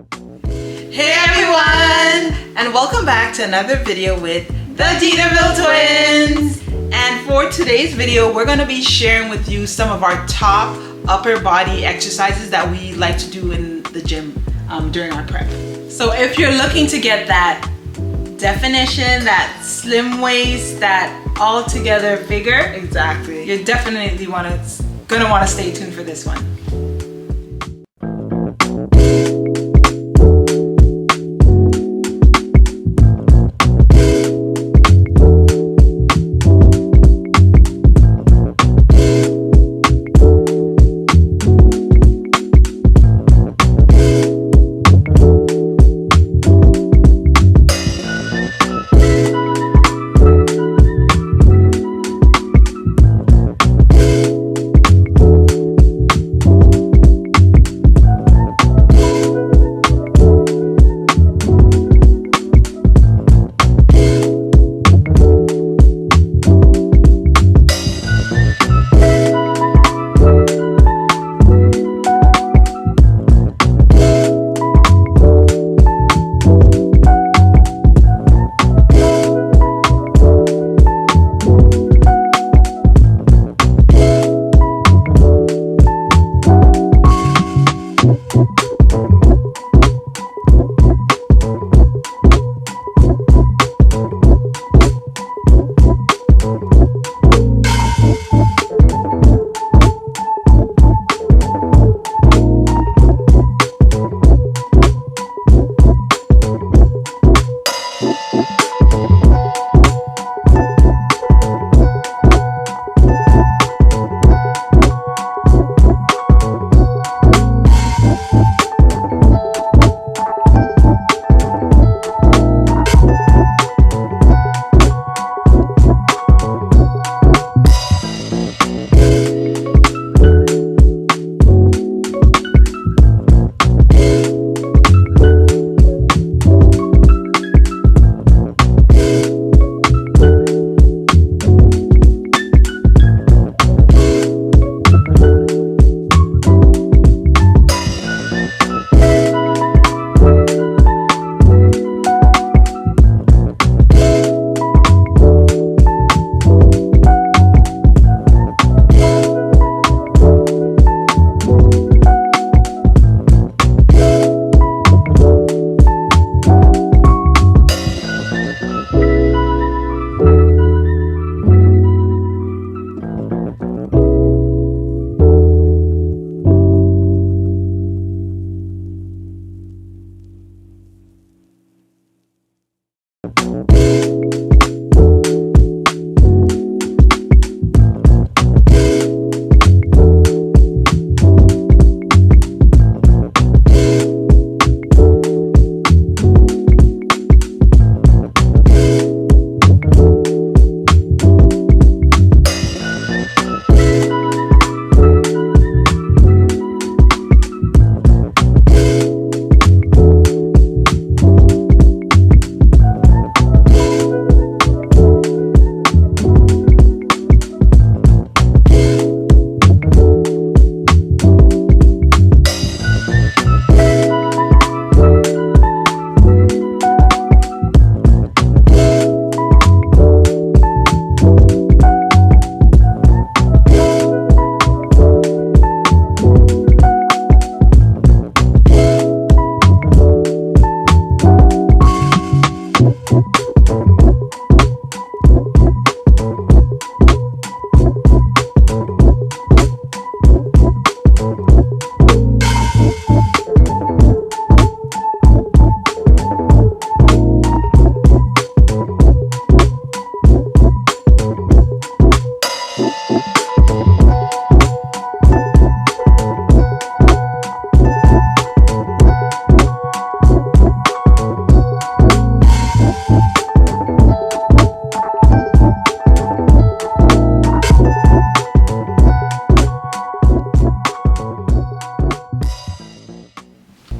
Hey everyone! And welcome back to another video with the Dinaville Twins! And for today's video, we're going to be sharing with you some of our top upper body exercises that we like to do in the gym during our prep. So if you're looking to get that definition, that slim waist, that all together figure, exactly, you're definitely gonna want to stay tuned for this one.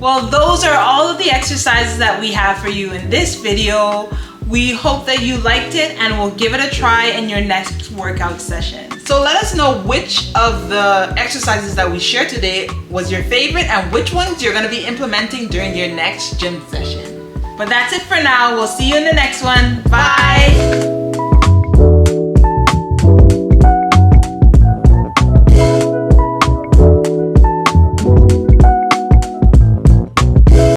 Well, those are all of the exercises that we have for you in this video. We hope that you liked it and will give it a try in your next workout session. So let us know which of the exercises that we shared today was your favorite and which ones you're going to be implementing during your next gym session. But that's it for now. We'll see you in the next one. Bye.